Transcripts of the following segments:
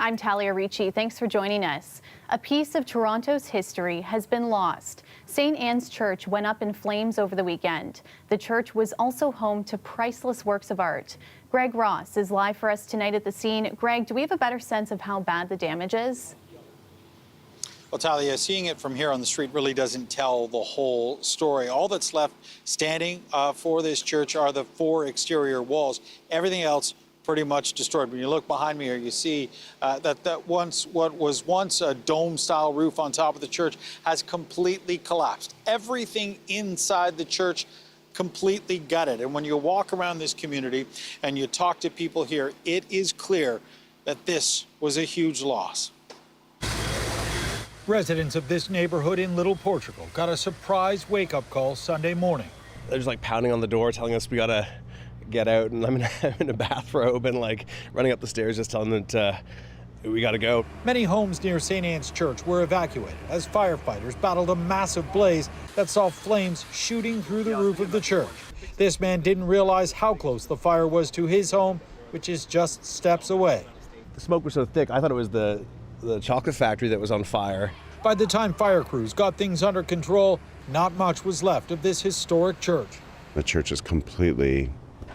I'm Talia Ricci. Thanks for joining us. A piece of Toronto's history has been lost. St. Anne's Church went up in flames over the weekend. The church was also home to priceless works of art. Greg Ross is live for us tonight at the scene. Greg, do we have a better sense of how bad the damage is? Well, Talia, seeing it from here on the street really doesn't tell the whole story. All that's left standing for this church are the 4 exterior walls. Everything else pretty much destroyed. When you look behind me here, you see what was once a dome-style roof on top of the church has completely collapsed. Everything inside the church completely gutted. And when you walk around this community and you talk to people here, it is clear that this was a huge loss. Residents of this neighborhood in Little Portugal got a surprise wake-up call Sunday morning. They're just like pounding on the door, telling us we gotta get out, and I'm in a bathrobe and like running up the stairs, just telling them that we gotta go. Many homes near St. Anne's Church were evacuated as firefighters battled a massive blaze that saw flames shooting through the roof of the church. This man didn't realize how close the fire was to his home, which is just steps away. The smoke was so thick, I thought it was the chocolate factory that was on fire. By the time fire crews got things under control, not much was left of this historic church. The church is completely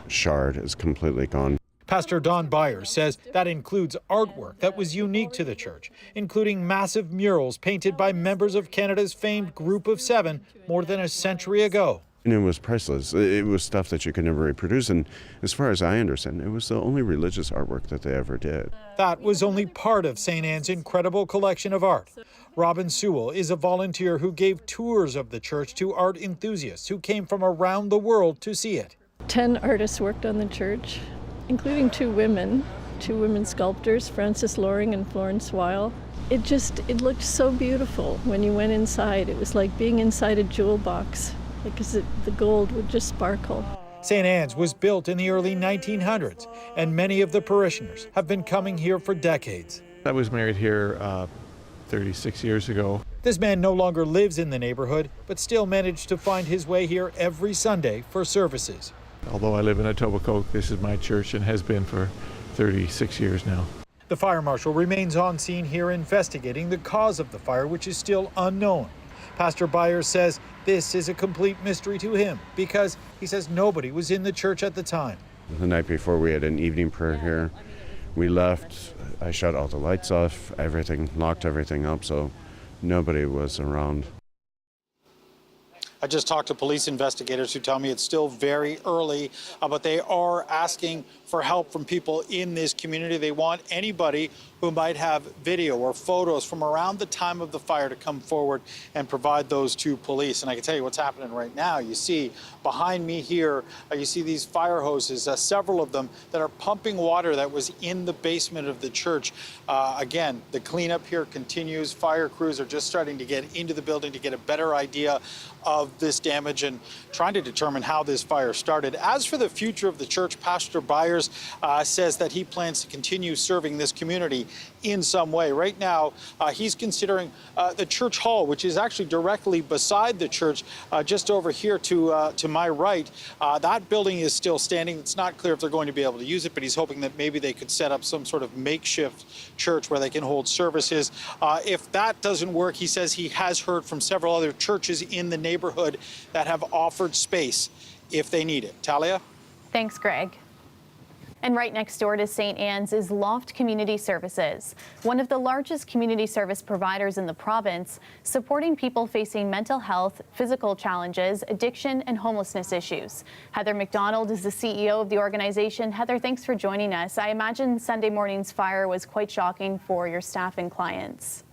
charred, is completely gone. Pastor Don Byers says that includes artwork that was unique to the church, including massive murals painted by members of Canada's famed Group of 7 more than a century ago. And it was priceless. It was stuff that you could never reproduce, and as far as I understand, it was the only religious artwork that they ever did. That was only part of St. Anne's incredible collection of art. Robin Sewell is a volunteer who gave tours of the church to art enthusiasts who came from around the world to see it. 10 artists worked on the church, including 2 women sculptors, Frances Loring and Florence Weil. It looked so beautiful when you went inside. It was like being inside a jewel box, because the gold would just sparkle. St. Anne's was built in the early 1900s, and many of the parishioners have been coming here for decades. I was married here 36 years ago. This man no longer lives in the neighborhood, but still managed to find his way here every Sunday for services. Although I live in Etobicoke, this is my church and has been for 36 years now. The fire marshal remains on scene here investigating the cause of the fire, which is still unknown. Pastor Byers says this is a complete mystery to him because he says nobody was in the church at the time. The night before, we had an evening prayer here. We left, I shut all the lights off, everything, locked everything up, so nobody was around. I just talked to police investigators who tell me it's still very early, but they are asking for help from people in this community. They want anybody who might have video or photos from around the time of the fire to come forward and provide those to police. And I can tell you what's happening right now. You see behind me here, you see these fire hoses, several of them that are pumping water that was in the basement of the church. Again, the cleanup here continues. Fire crews are just starting to get into the building to get a better idea of this damage and trying to determine how this fire started. As for the future of the church, Pastor Byers says that he plans to continue serving this community in some way. Right now, he's considering the church hall, which is actually directly beside the church, just over here to my right. That building is still standing. It's not clear if they're going to be able to use it, but he's hoping that maybe they could set up some sort of makeshift church where they can hold services. If that doesn't work, he says he has heard from several other churches in the neighborhood that have offered space if they need it. Talia? Thanks, Greg. And right next door to St. Anne's is Loft Community Services, one of the largest community service providers in the province, supporting people facing mental health, physical challenges, addiction, and homelessness issues. Heather McDonald is the CEO of the organization. Heather, thanks for joining us. I imagine Sunday morning's fire was quite shocking for your staff and clients.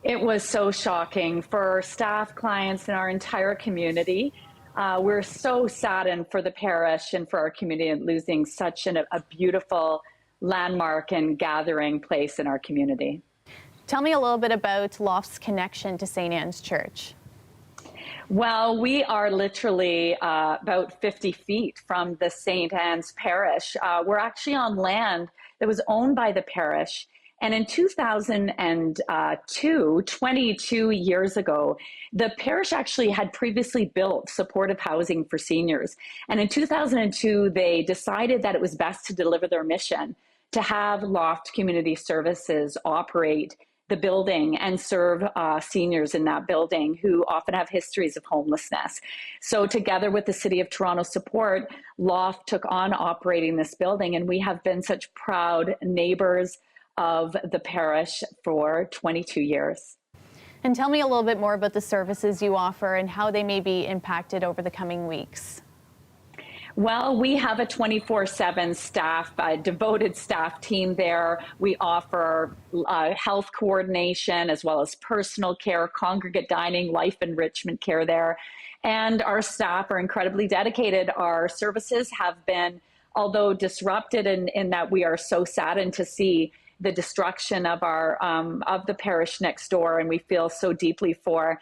It was so shocking for staff, clients, and our entire community. We're so saddened for the parish and for our community and losing such a beautiful landmark and gathering place in our community. Tell me a little bit about Loft's connection to St. Anne's Church. Well, we are literally about 50 feet from the St. Anne's parish. We're actually on land that was owned by the parish. And in 2002, 22 years ago, the parish actually had previously built supportive housing for seniors. And in 2002, they decided that it was best to deliver their mission to have Loft Community Services operate the building and serve seniors in that building who often have histories of homelessness. So together with the City of Toronto support, Loft took on operating this building, and we have been such proud neighbors of the parish for 22 years. And tell me a little bit more about the services you offer and how they may be impacted over the coming weeks. Well, we have a 24/7 staff, devoted staff team there. We offer health coordination as well as personal care, congregate dining, life enrichment care there. And our staff are incredibly dedicated. Our services have been, although disrupted in that we are so saddened to see the destruction of our of the parish next door, and we feel so deeply for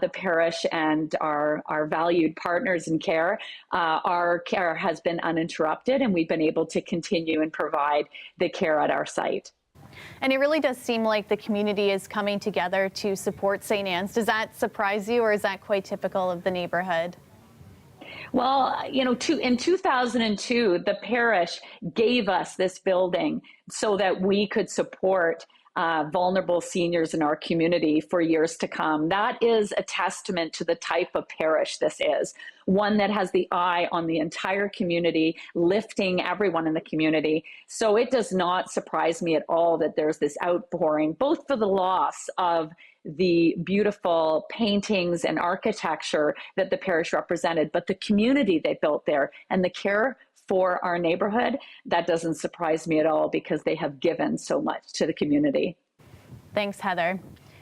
the parish and our valued partners in care. Our care has been uninterrupted, and we've been able to continue and provide the care at our site. And it really does seem like the community is coming together to support St. Anne's. Does that surprise you, or is that quite typical of the neighborhood? Well, you know, in 2002, the parish gave us this building so that we could support vulnerable seniors in our community for years to come. That is a testament to the type of parish this is, one that has the eye on the entire community, lifting everyone in the community. So it does not surprise me at all that there's this outpouring, both for the loss of the beautiful paintings and architecture that the parish represented, but the community they built there and the care for our neighborhood, that doesn't surprise me at all because they have given so much to the community. Thanks, Heather.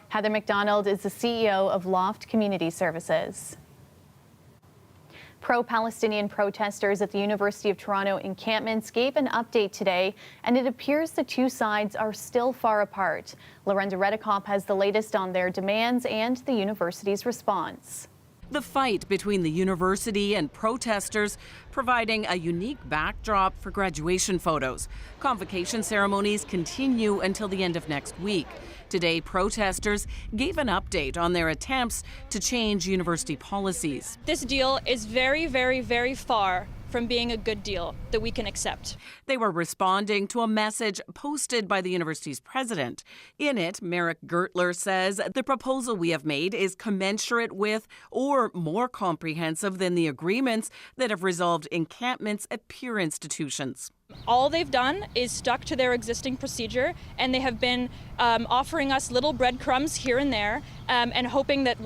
Heather McDonald is the CEO of Loft Community Services. Pro-Palestinian protesters at the University of Toronto encampments gave an update today, and it appears the two sides are still far apart. Lorenda Redekop has the latest on their demands and the university's response. The fight between the university and protesters providing a unique backdrop for graduation photos. Convocation ceremonies continue until the end of next week. Today, protesters gave an update on their attempts to change university policies. This deal is very, very, very far from being a good deal that we can accept. They were responding to a message posted by the university's president. In it, Merrick Gertler says the proposal we have made is commensurate with or more comprehensive than the agreements that have resolved encampments at peer institutions. All they've done is stuck to their existing procedure, and they have been offering us little breadcrumbs here and there, and hoping that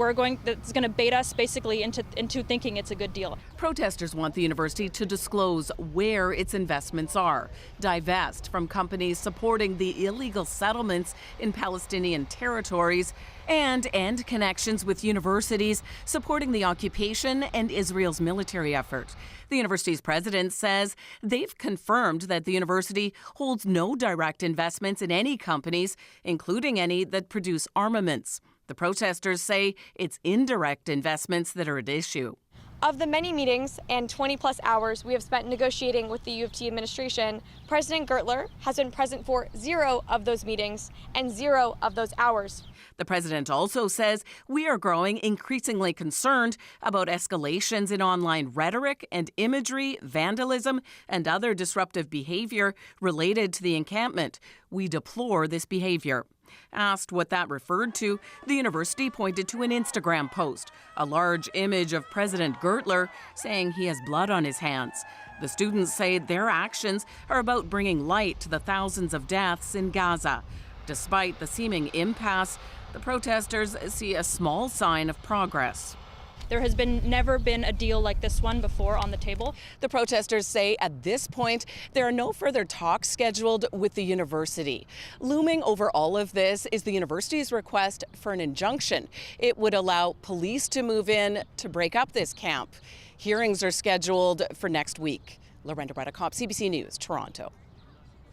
that's going to bait us basically into thinking it's a good deal. Protesters want the university to disclose where its investments are, divest from companies supporting the illegal settlements in Palestinian territories, and end connections with universities supporting the occupation and Israel's military effort. The university's president says they've confirmed that the university holds no direct investments in any companies, including any that produce armaments. The protesters say it's indirect investments that are at issue. Of the many meetings and 20-plus hours we have spent negotiating with the U of T administration, President Gertler has been present for 0 of those meetings and 0 of those hours. The president also says we are growing increasingly concerned about escalations in online rhetoric and imagery, vandalism, and other disruptive behavior related to the encampment. We deplore this behavior. Asked what that referred to, the university pointed to an Instagram post, a large image of President Gertler saying he has blood on his hands. The students say their actions are about bringing light to the thousands of deaths in Gaza. Despite the seeming impasse, the protesters see a small sign of progress. There has never been a deal like this one before on the table. The protesters say at this point, there are no further talks scheduled with the university. Looming over all of this is the university's request for an injunction. It would allow police to move in to break up this camp. Hearings are scheduled for next week. Lorenda Redekop, CBC News, Toronto.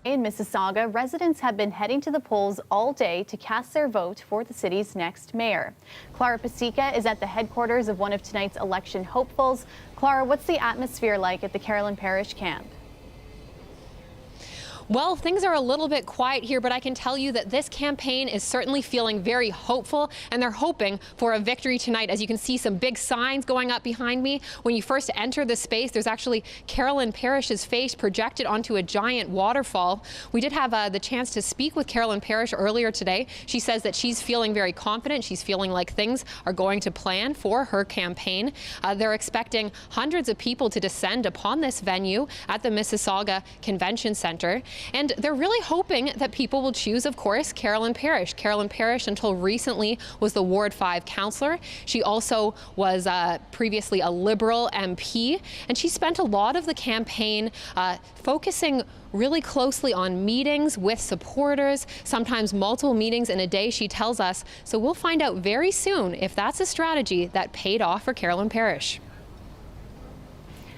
In Mississauga, residents have been heading to the polls all day to cast their vote for the city's next mayor. Clara Pasica is at the headquarters of one of tonight's election hopefuls. Clara, what's the atmosphere like at the Carolyn Parish camp? Well, things are a little bit quiet here, but I can tell you that this campaign is certainly feeling very hopeful, and they're hoping for a victory tonight. As you can see, some big signs going up behind me. When you first enter the space, there's actually Carolyn Parrish's face projected onto a giant waterfall. We did have the chance to speak with Carolyn Parrish earlier today. She says that she's feeling very confident. She's feeling like things are going to plan for her campaign. They're expecting hundreds of people to descend upon this venue at the Mississauga Convention Center. And they're really hoping that people will choose, of course, Carolyn Parrish. Carolyn Parrish, until recently, was the Ward 5 councillor. She also was previously a Liberal MP, and she spent a lot of the campaign focusing really closely on meetings with supporters, sometimes multiple meetings in a day, she tells us. So we'll find out very soon if that's a strategy that paid off for Carolyn Parrish.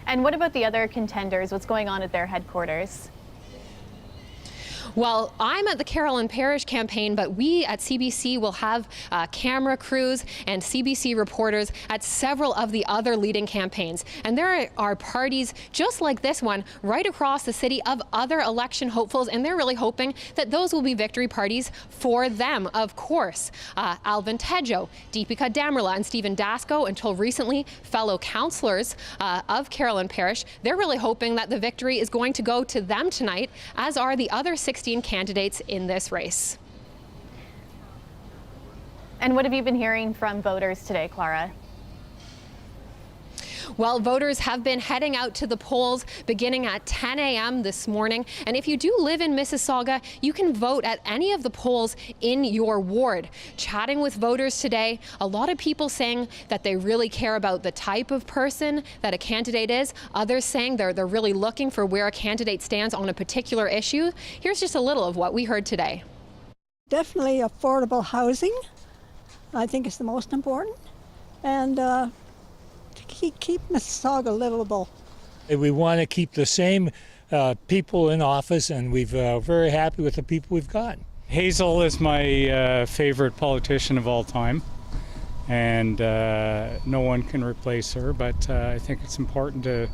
And what about the other contenders? What's going on at their headquarters? Well, I'm at the Carolyn Parrish campaign, but we at CBC will have camera crews and CBC reporters at several of the other leading campaigns. And there are parties just like this one right across the city of other election hopefuls, and they're really hoping that those will be victory parties for them, of course. Alvin Tejo, Deepika Damrela, and Stephen Dasko, until recently fellow councillors of Carolyn Parrish, they're really hoping that the victory is going to go to them tonight, as are the other 16 candidates in this race. And what have you been hearing from voters today, Clara? Well, voters have been heading out to the polls beginning at 10 a.m. this morning. And if you do live in Mississauga, you can vote at any of the polls in your ward. Chatting with voters today, a lot of people saying that they really care about the type of person that a candidate is. Others saying they're really looking for where a candidate stands on a particular issue. Here's just a little of what we heard today. Definitely affordable housing. I think it's the most important. And keep Mississauga livable. We want to keep the same people in office, and we've very happy with the people we've got. Hazel is my favorite politician of all time, and no one can replace her, but I think it's important to,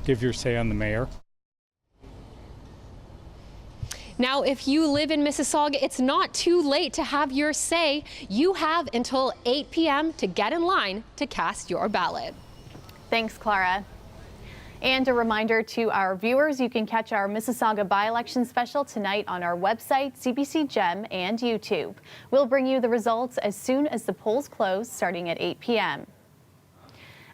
give your say on the mayor. Now, if you live in Mississauga, it's not too late to have your say. You have until 8 p.m. to get in line to cast your ballot. Thanks, Clara. And a reminder to our viewers, you can catch our Mississauga by-election special tonight on our website, CBC Gem, and YouTube. We'll bring you the results as soon as the polls close, starting at 8 p.m.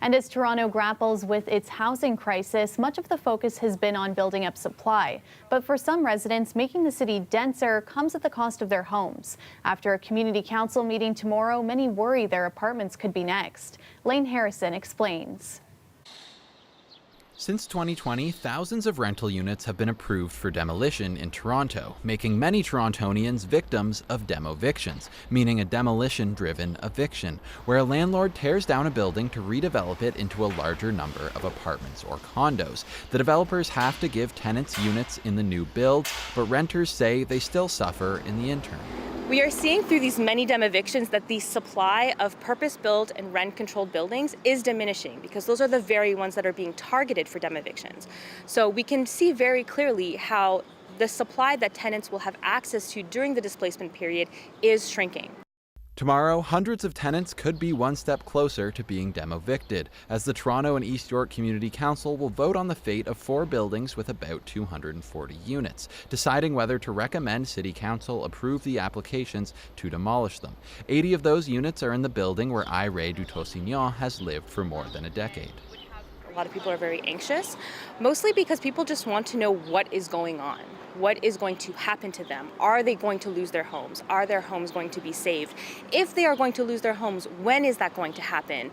And as Toronto grapples with its housing crisis, much of the focus has been on building up supply. But for some residents, making the city denser comes at the cost of their homes. After a community council meeting tomorrow, many worry their apartments could be next. Lane Harrison explains. Since 2020, thousands of rental units have been approved for demolition in Toronto, making many Torontonians victims of demovictions, meaning a demolition-driven eviction, where a landlord tears down a building to redevelop it into a larger number of apartments or condos. The developers have to give tenants units in the new builds, but renters say they still suffer in the interim. We are seeing through these many demevictions that the supply of purpose-built and rent-controlled buildings is diminishing, because those are the very ones that are being targeted for demevictions. So we can see very clearly how the supply that tenants will have access to during the displacement period is shrinking. Tomorrow, hundreds of tenants could be one step closer to being demovicted, as the Toronto and East York Community Council will vote on the fate of 4 buildings with about 240 units, deciding whether to recommend City Council approve the applications to demolish them. 80 of those units are in the building where Iré Dutosignan has lived for more than a decade. A lot of people are very anxious, mostly because people just want to know what is going on. What is going to happen to them? Are they going to lose their homes? Are their homes going to be saved? If they are going to lose their homes, when is that going to happen?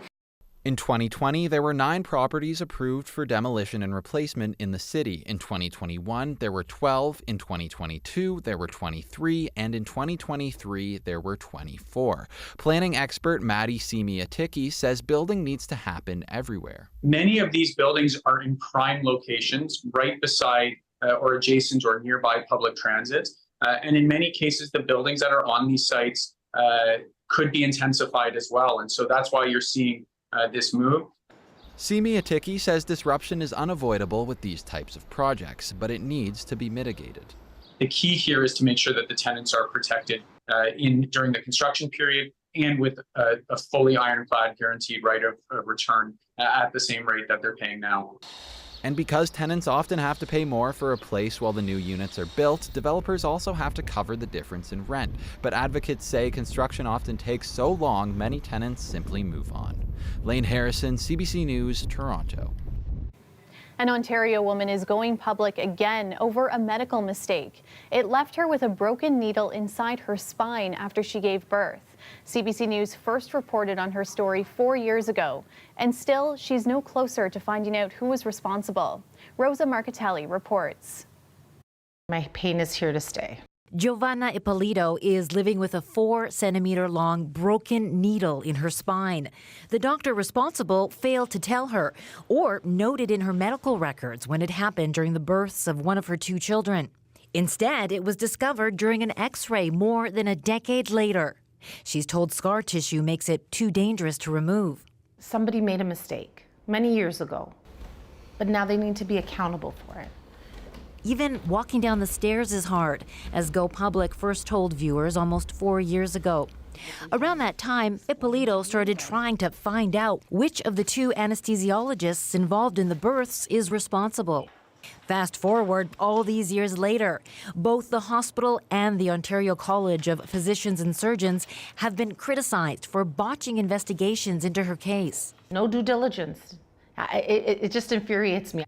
In 2020, there were 9 properties approved for demolition and replacement in the city. In 2021, there were 12. In 2022, there were 23. And in 2023, there were 24. Planning expert Maddie Simiatiki says building needs to happen everywhere. Many of these buildings are in prime locations, right beside or adjacent or nearby public transit. And in many cases, the buildings that are on these sites could be intensified as well. And so that's why you're seeing this move. Simi Atiki says disruption is unavoidable with these types of projects, but it needs to be mitigated. The key here is to make sure that the tenants are protected during the construction period and with a fully ironclad guaranteed right of return at the same rate that they're paying now. And because tenants often have to pay more for a place while the new units are built, developers also have to cover the difference in rent. But advocates say construction often takes so long, many tenants simply move on. Lane Harrison, CBC News, Toronto. An Ontario woman is going public again over a medical mistake. It left her with a broken needle inside her spine after she gave birth. CBC News first reported on her story 4 years ago, and still she's no closer to finding out who was responsible. Rosa Marcatelli reports. My pain is here to stay. Giovanna Ippolito is living with a 4-centimeter-long broken needle in her spine. The doctor responsible failed to tell her or noted in her medical records when it happened during the births of one of her 2 children. Instead, it was discovered during an X-ray more than a decade later. She's told scar tissue makes it too dangerous to remove. Somebody made a mistake many years ago, but now they need to be accountable for it. Even walking down the stairs is hard, as Go Public first told viewers almost 4 years ago. Around that time, Ippolito started trying to find out which of the 2 anesthesiologists involved in the births is responsible. Fast forward all these years later, both the hospital and the Ontario College of Physicians and Surgeons have been criticized for botching investigations into her case. No due diligence. It just infuriates me.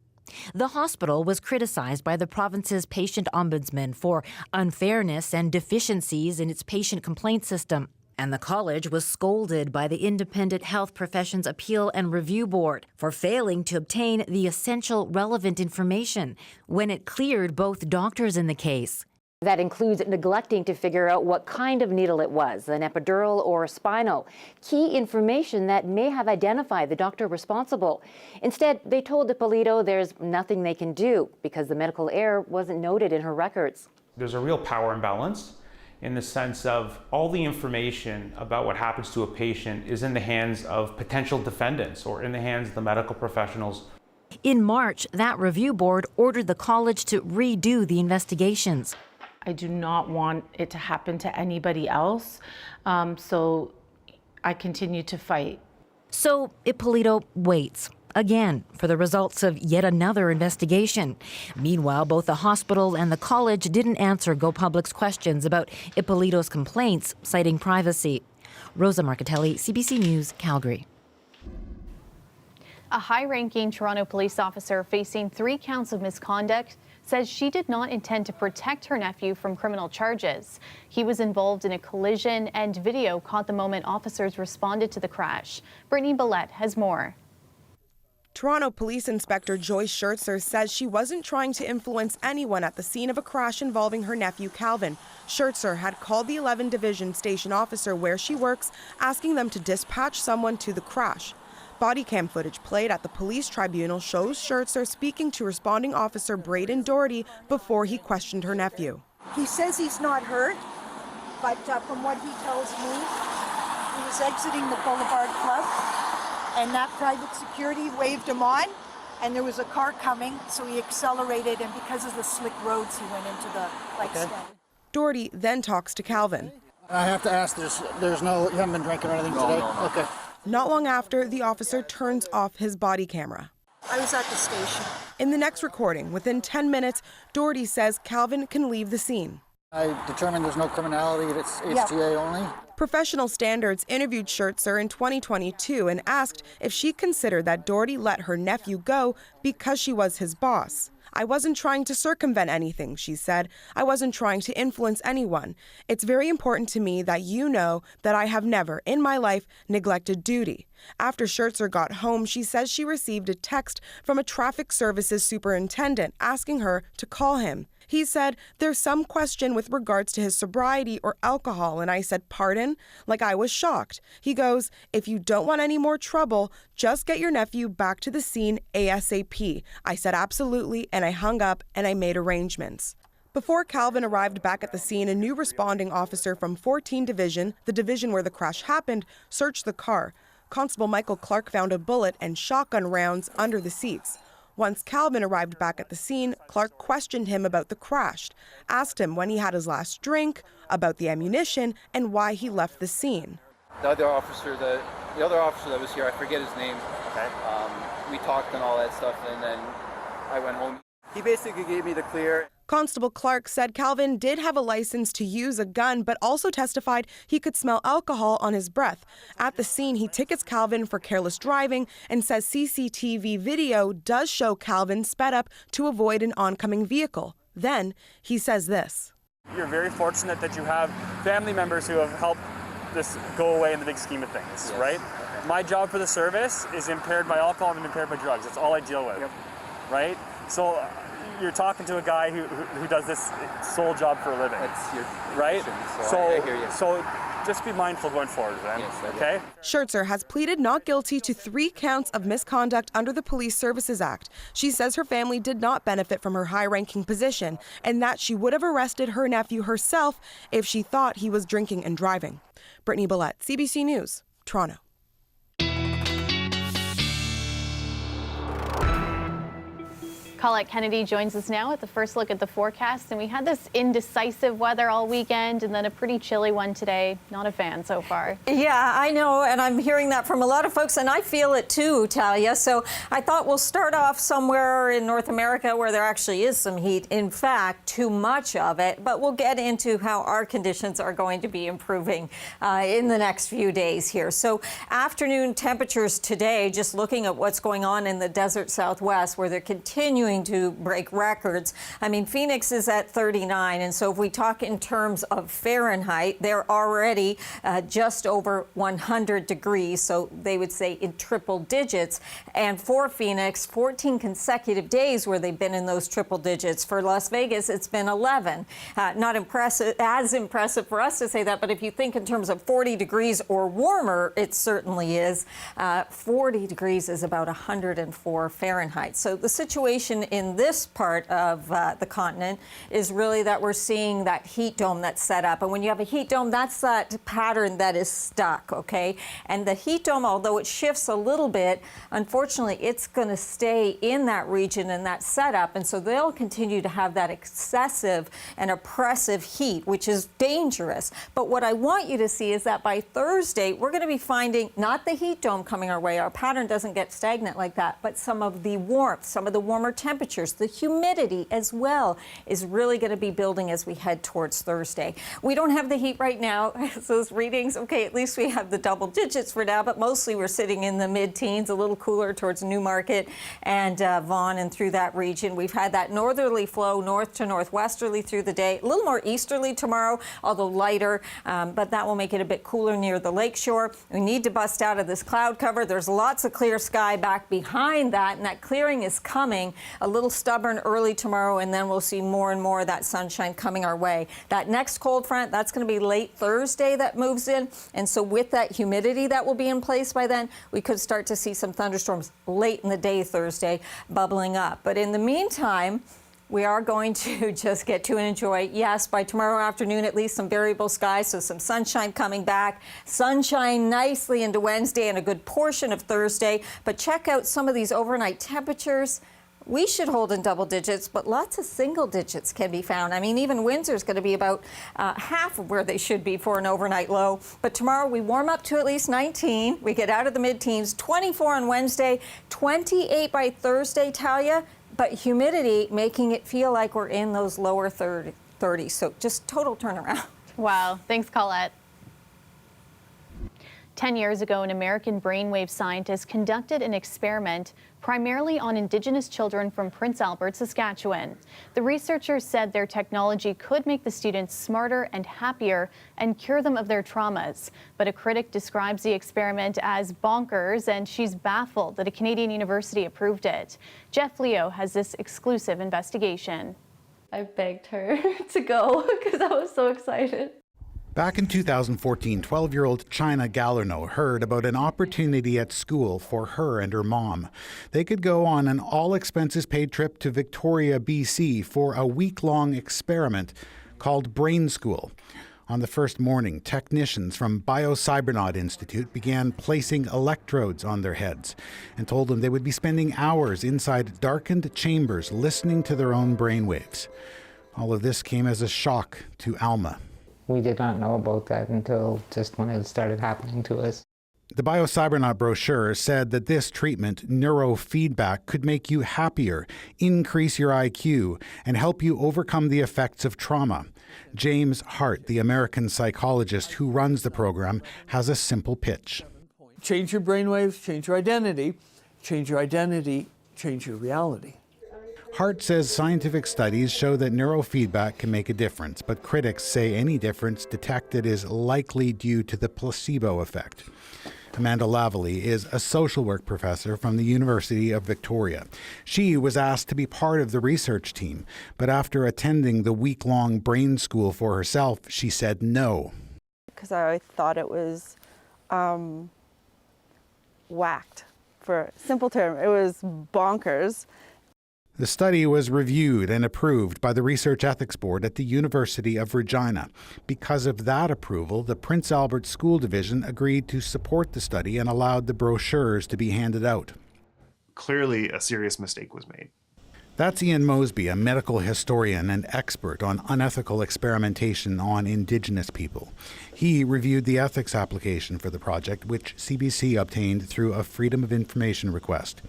The hospital was criticized by the province's patient ombudsman for unfairness and deficiencies in its patient complaint system. And the college was scolded by the Independent Health Professions Appeal and Review Board for failing to obtain the essential relevant information when it cleared both doctors in the case. That includes neglecting to figure out what kind of needle it was, an epidural or a spinal. Key information that may have identified the doctor responsible. Instead, they told Ippolito there's nothing they can do because the medical error wasn't noted in her records. There's a real power imbalance in the sense of all the information about what happens to a patient is in the hands of potential defendants or in the hands of the medical professionals. In March, that review board ordered the college to redo the investigations. I do not want it to happen to anybody else, so I continue to fight. So Ippolito waits again for the results of yet another investigation. Meanwhile, both the hospital and the college didn't answer Go Public's questions about Ippolito's complaints, citing privacy. Rosa Marcatelli, CBC News, Calgary. A high-ranking Toronto police officer facing 3 counts of misconduct says she did not intend to protect her nephew from criminal charges. He was involved in a collision, and video caught the moment officers responded to the crash. Brittany Billette has more. Toronto Police Inspector Joyce Schertzer says she wasn't trying to influence anyone at the scene of a crash involving her nephew Calvin. Schertzer had called the 11 Division station officer where she works, asking them to dispatch someone to the crash. Body cam footage played at the police tribunal shows Schertzer speaking to responding officer Braden Doherty before he questioned her nephew. He says he's not hurt, but from what he tells me, he was exiting the Boulevard Club, and that private security waved him on, and there was a car coming, so he accelerated, and because of the slick roads, he went into the light stand. Doherty then talks to Calvin. I have to ask, there's no, you haven't been drinking or anything today? No. Okay. Not long after, the officer turns off his body camera. I was at the station. In the next recording, within 10 minutes, Doherty says Calvin can leave the scene. I determined there's no criminality, it's HTA only. Professional Standards interviewed Schertzer in 2022 and asked if she considered that Doherty let her nephew go because she was his boss. I wasn't trying to circumvent anything, she said. I wasn't trying to influence anyone. It's very important to me that you know that I have never, in my life, neglected duty. After Schertzer got home, she says she received a text from a traffic services superintendent asking her to call him. He said, there's some question with regards to his sobriety or alcohol, and I said, pardon? Like I was shocked. He goes, if you don't want any more trouble, just get your nephew back to the scene ASAP. I said, absolutely, and I hung up and I made arrangements. Before Calvin arrived back at the scene, a new responding officer from 14 Division, the division where the crash happened, searched the car. Constable Michael Clark found a bullet and shotgun rounds under the seats. Once Calvin arrived back at the scene, Clark questioned him about the crash, asked him when he had his last drink, about the ammunition, and why he left the scene. The other officer that was here, I forget his name. Okay. We talked and all that stuff, and then I went home. He basically gave me the clear. Constable Clark said Calvin did have a license to use a gun, but also testified he could smell alcohol on his breath. At the scene, he tickets Calvin for careless driving and says CCTV video does show Calvin sped up to avoid an oncoming vehicle. Then he says this. You're very fortunate that you have family members who have helped this go away in the big scheme of things, yes. Right? Okay. My job for the service is impaired by alcohol and impaired by drugs. That's all I deal with, right? So you're talking to a guy who does this sole job for a living. That's your right? So I hear you. So just be mindful going forward, then. Yes, okay? Schertzer has pleaded not guilty to 3 counts of misconduct under the Police Services Act. She says her family did not benefit from her high-ranking position and that she would have arrested her nephew herself if she thought he was drinking and driving. Brittany Billette, CBC News, Toronto. Colette Kennedy joins us now with the first look at the forecast. And we had this indecisive weather all weekend and then a pretty chilly one today. Not a fan so far. Yeah, I know. And I'm hearing that from a lot of folks. And I feel it too, Talia. So I thought we'll start off somewhere in North America where there actually is some heat. In fact, too much of it. But we'll get into how our conditions are going to be improving in the next few days here. So afternoon temperatures today, just looking at what's going on in the desert Southwest where they're continuing to break records. I mean, Phoenix is at 39. And so if we talk in terms of Fahrenheit, they're already just over 100 degrees. So they would say in triple digits. And for Phoenix, 14 consecutive days where they've been in those triple digits. For Las Vegas, it's been 11. Not impressive, as impressive for us to say that. But if you think in terms of 40 degrees or warmer, it certainly is. 40 degrees is about 104 Fahrenheit. So the situation in this part of the continent is really that we're seeing that heat dome that's set up. And when you have a heat dome, that's that pattern that is stuck, okay? And the heat dome, although it shifts a little bit, unfortunately, it's going to stay in that region and that setup. And so they'll continue to have that excessive and oppressive heat, which is dangerous. But what I want you to see is that by Thursday, we're going to be finding not the heat dome coming our way. Our pattern doesn't get stagnant like that, but some of the warmth, some of the warmer temperatures, the humidity as well is really going to be building as we head towards Thursday. We don't have the heat right now. Those readings, okay, at least we have the double digits for now, but mostly we're sitting in the mid-teens, a little cooler towards Newmarket and Vaughan and through that region. We've had that northerly flow north to northwesterly through the day, a little more easterly tomorrow, although lighter, but that will make it a bit cooler near the lakeshore. We need to bust out of this cloud cover. There's lots of clear sky back behind that, and that clearing is coming. A little stubborn early tomorrow, and then we'll see more and more of that sunshine coming our way. That next cold front, that's going to be late Thursday that moves in, and so with that humidity that will be in place by then, we could start to see some thunderstorms late in the day Thursday bubbling up. But in the meantime, we are going to just get to enjoy, yes, by tomorrow afternoon, at least some variable skies, so some sunshine coming back, sunshine nicely into Wednesday and a good portion of Thursday. But check out some of these overnight temperatures. We should hold in double digits, but lots of single digits can be found. I mean, even Windsor's going to be about half of where they should be for an overnight low. But tomorrow we warm up to at least 19. We get out of the mid-teens, 24 on Wednesday, 28 by Thursday, Talia. But humidity making it feel like we're in those lower 30s. So just total turnaround. Wow. Thanks, Colette. 10 years ago, an American brainwave scientist conducted an experiment primarily on Indigenous children from Prince Albert, Saskatchewan. The researchers said their technology could make the students smarter and happier and cure them of their traumas. But a critic describes the experiment as bonkers, and she's baffled that a Canadian university approved it. Jeff Leo has this exclusive investigation. I begged her to go because I was so excited. Back in 2014, 12-year-old China Galerno heard about an opportunity at school for her and her mom. They could go on an all-expenses-paid trip to Victoria, BC for a week-long experiment called Brain School. On the first morning, technicians from Biocybernaut Institute began placing electrodes on their heads and told them they would be spending hours inside darkened chambers listening to their own brainwaves. All of this came as a shock to Alma. We did not know about that until just when it started happening to us. The Biocybernaut brochure said that this treatment, neurofeedback, could make you happier, increase your IQ, and help you overcome the effects of trauma. James Hart, the American psychologist who runs the program, has a simple pitch. Change your brainwaves, change your identity, change your reality. Hart says scientific studies show that neurofeedback can make a difference, but critics say any difference detected is likely due to the placebo effect. Amanda Lavallee is a social work professor from the University of Victoria. She was asked to be part of the research team, but after attending the week-long brain school for herself, she said no. Because I thought it was whacked, for a simple term. It was bonkers. The study was reviewed and approved by the Research Ethics Board at the University of Regina. Because of that approval, the Prince Albert School Division agreed to support the study and allowed the brochures to be handed out. Clearly, a serious mistake was made. That's Ian Mosby, a medical historian and expert on unethical experimentation on Indigenous people. He reviewed the ethics application for the project, which CBC obtained through a Freedom of Information request.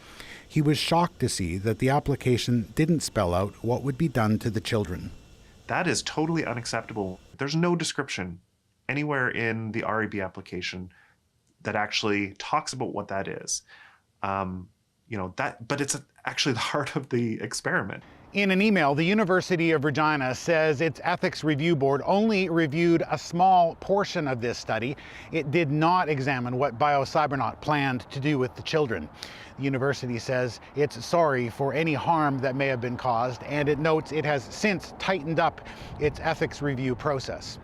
He was shocked to see that the application didn't spell out what would be done to the children. That is totally unacceptable. There's no description anywhere in the REB application that actually talks about what that is. But it's actually the heart of the experiment. In an email, the University of Regina says its ethics review board only reviewed a small portion of this study. It did not examine what Biocybernaut planned to do with the children. The university says it's sorry for any harm that may have been caused, and it notes it has since tightened up its ethics review process.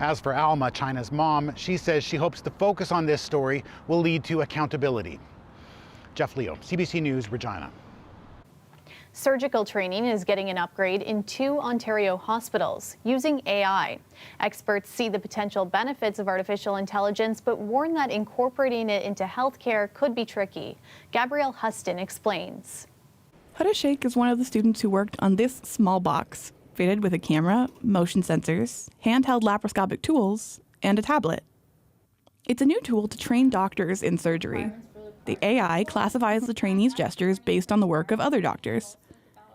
As for Alma, China's mom, she says she hopes the focus on this story will lead to accountability. Jeff Leo, CBC News, Regina. Surgical training is getting an upgrade in 2 Ontario hospitals using AI. Experts see the potential benefits of artificial intelligence, but warn that incorporating it into healthcare could be tricky. Gabrielle Huston explains. Huda Sheikh is one of the students who worked on this small box, fitted with a camera, motion sensors, handheld laparoscopic tools, and a tablet. It's a new tool to train doctors in surgery. The AI classifies the trainees' gestures based on the work of other doctors.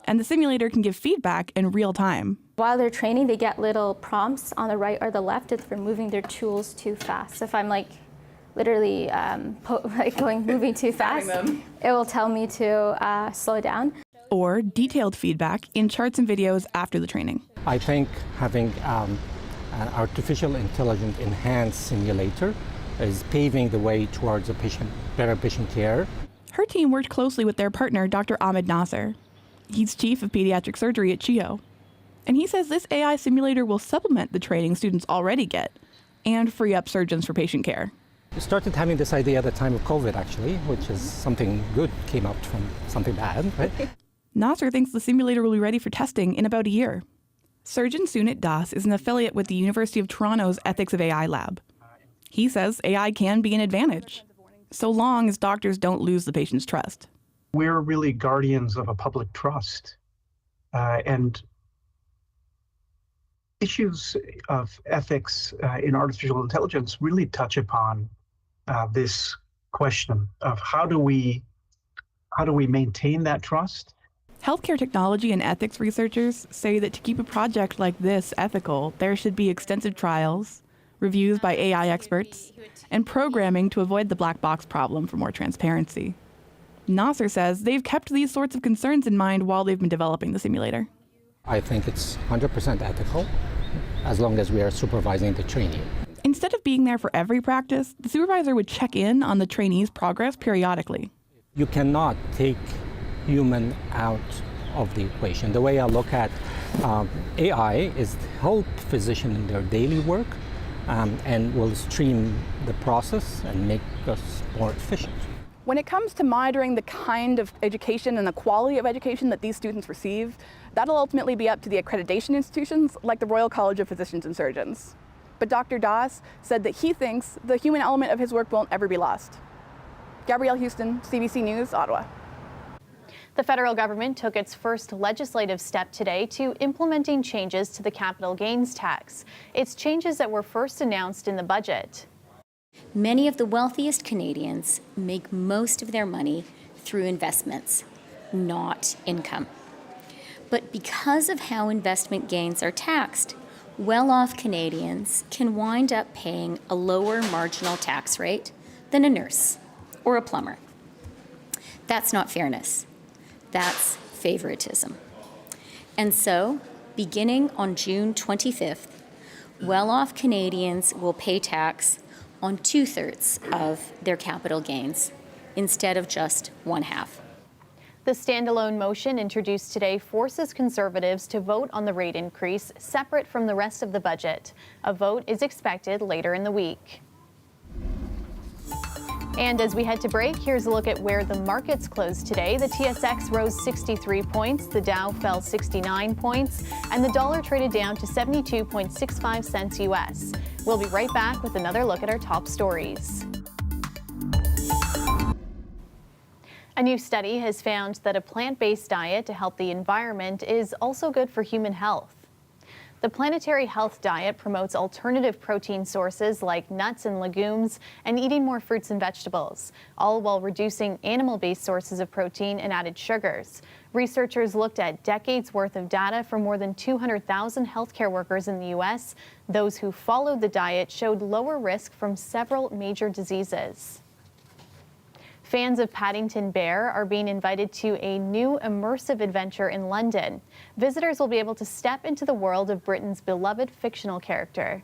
And the simulator can give feedback in real time. While they're training, they get little prompts on the right or the left if they're moving their tools too fast. So if I'm literally moving too fast, it will tell me to slow down. Or detailed feedback in charts and videos after the training. I think having an artificial intelligence enhanced simulator is paving the way towards better patient care. Her team worked closely with their partner, Dr. Ahmed Nasser. He's chief of pediatric surgery at CHIO. And he says this AI simulator will supplement the training students already get and free up surgeons for patient care. We started having this idea at the time of COVID, actually, which is something good came up from something bad, right? Nasser thinks the simulator will be ready for testing in about a year. Surgeon Sunit Das is an affiliate with the University of Toronto's Ethics of AI lab. He says AI can be an advantage, so long as doctors don't lose the patient's trust. We're really guardians of a public trust, and issues of ethics in artificial intelligence really touch upon this question of how do we maintain that trust? Healthcare technology and ethics researchers say that to keep a project like this ethical, there should be extensive trials, reviews by AI experts, and programming to avoid the black box problem for more transparency. Nasser says they've kept these sorts of concerns in mind while they've been developing the simulator. I think it's 100% ethical as long as we are supervising the trainee. Instead of being there for every practice, the supervisor would check in on the trainee's progress periodically. You cannot take human out of the equation. The way I look at AI is to help physicians in their daily work and will stream the process and make us more efficient. When it comes to monitoring the kind of education and the quality of education that these students receive, that'll ultimately be up to the accreditation institutions like the Royal College of Physicians and Surgeons. but Dr. Das said that he thinks the human element of his work won't ever be lost. Gabrielle Houston, CBC News, Ottawa. The federal government took its first legislative step today to implementing changes to the capital gains tax. It's changes that were first announced in the budget. Many of the wealthiest Canadians make most of their money through investments, not income. But because of how investment gains are taxed, well-off Canadians can wind up paying a lower marginal tax rate than a nurse or a plumber. That's not fairness. That's favoritism. And so, beginning on June 25th, well-off Canadians will pay tax on 2/3 of their capital gains instead of just 1/2. The standalone motion introduced today forces Conservatives to vote on the rate increase separate from the rest of the budget. A vote is expected later in the week. And as we head to break, here's a look at where the markets closed today. The TSX rose 63 points, the Dow fell 69 points, and the dollar traded down to 72.65 cents US. We'll be right back with another look at our top stories. A new study has found that a plant-based diet to help the environment is also good for human health. The Planetary Health Diet promotes alternative protein sources like nuts and legumes and eating more fruits and vegetables, all while reducing animal-based sources of protein and added sugars. Researchers looked at decades worth of data from more than 200,000 healthcare workers in the U.S. Those who followed the diet showed lower risk from several major diseases. Fans of Paddington Bear are being invited to a new immersive adventure in London. Visitors will be able to step into the world of Britain's beloved fictional character.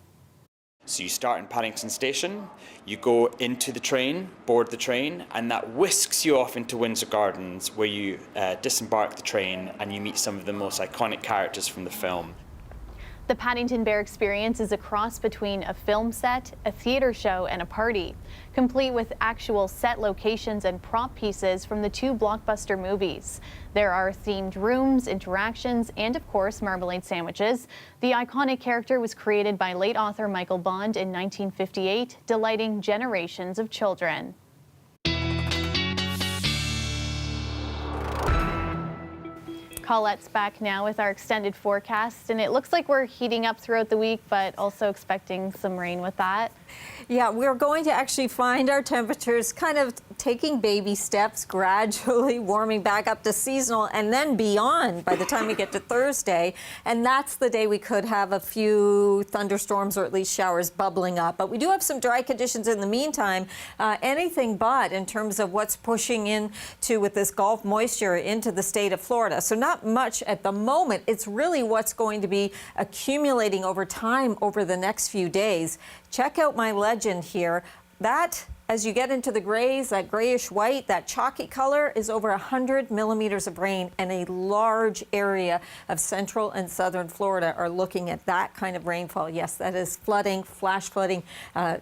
So you start in Paddington Station, you go into the train, board the train, and that whisks you off into Windsor Gardens, where you disembark the train and you meet some of the most iconic characters from the film. The Paddington Bear experience is a cross between a film set, a theater show, and a party, complete with actual set locations and prop pieces from the two blockbuster movies. There are themed rooms, interactions, and of course, marmalade sandwiches. The iconic character was created by late author Michael Bond in 1958, delighting generations of children. Colette's back now with our extended forecast, and it looks like we're heating up throughout the week, but also expecting some rain with that. Yeah, we're going to actually find our temperatures kind of taking baby steps, gradually warming back up to seasonal and then beyond by the time we get to Thursday. And that's the day we could have a few thunderstorms or at least showers bubbling up. But we do have some dry conditions in the meantime, anything but in terms of what's pushing into with this Gulf moisture into the state of Florida. So not much at the moment. It's really what's going to be accumulating over time over the next few days. Check out my legend here. That, as you get into the grays, that grayish white, that chalky color is over 100 millimeters of rain, and a large area of central and southern Florida are looking at that kind of rainfall. Yes, that is flooding, flash flooding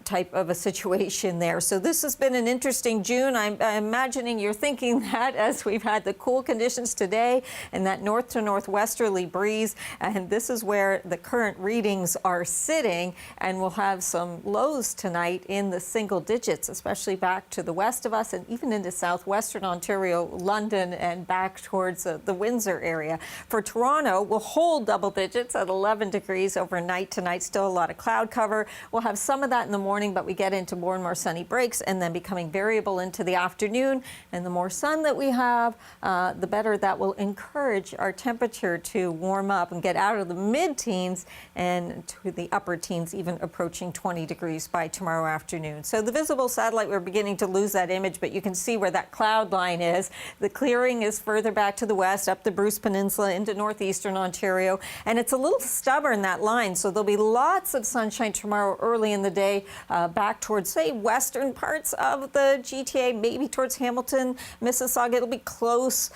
type of a situation there. So this has been an interesting June. I'm imagining you're thinking that as we've had the cool conditions today and that north to northwesterly breeze. And this is where the current readings are sitting, and we'll have some lows tonight in the single digits, especially back to the west of us and even into southwestern Ontario, London, and back towards the Windsor area. For Toronto, we'll hold double digits at 11 degrees overnight tonight. Still a lot of cloud cover. We'll have some of that in the morning, but we get into more and more sunny breaks and then becoming variable into the afternoon. And the more sun that we have, the better that will encourage our temperature to warm up and get out of the mid-teens and to the upper teens, even approaching 20 degrees by tomorrow afternoon. So the visible satellite, we're beginning to lose that image, but you can see where that cloud line is. The clearing is further back to the west, up the Bruce Peninsula into northeastern Ontario, and it's a little stubborn, that line, so there'll be lots of sunshine tomorrow early in the day, back towards, say, western parts of the GTA, maybe towards Hamilton, Mississauga. It'll be close.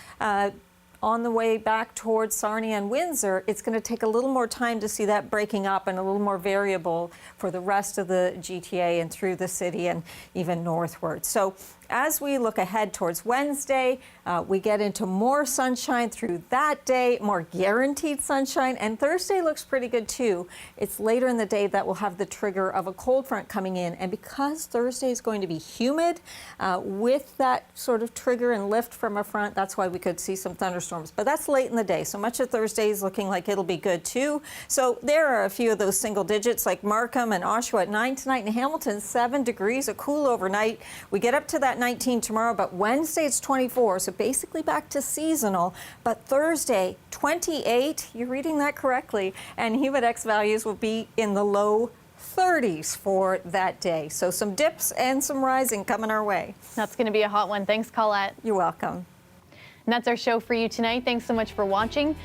On the way back towards Sarnia and Windsor, it's going to take a little more time to see that breaking up and a little more variable for the rest of the GTA and through the city and even northward. So as we look ahead towards Wednesday, we get into more sunshine through that day, more guaranteed sunshine, and Thursday looks pretty good too. It's later in the day that we'll have the trigger of a cold front coming in, and because Thursday is going to be humid with that sort of trigger and lift from a front, that's why we could see some thunderstorms. But that's late in the day, so much of Thursday is looking like it'll be good too. So there are a few of those single digits like Markham and Oshawa at 9 tonight, and Hamilton 7 degrees, a cool overnight. We get up to that 19 tomorrow, but Wednesday it's 24, so basically back to seasonal. But Thursday, 28, you're reading that correctly, and Humidex values will be in the low 30s for that day. So some dips and some rising coming our way. That's going to be a hot one. Thanks, Colette. You're welcome. And that's our show for you tonight. Thanks so much for watching.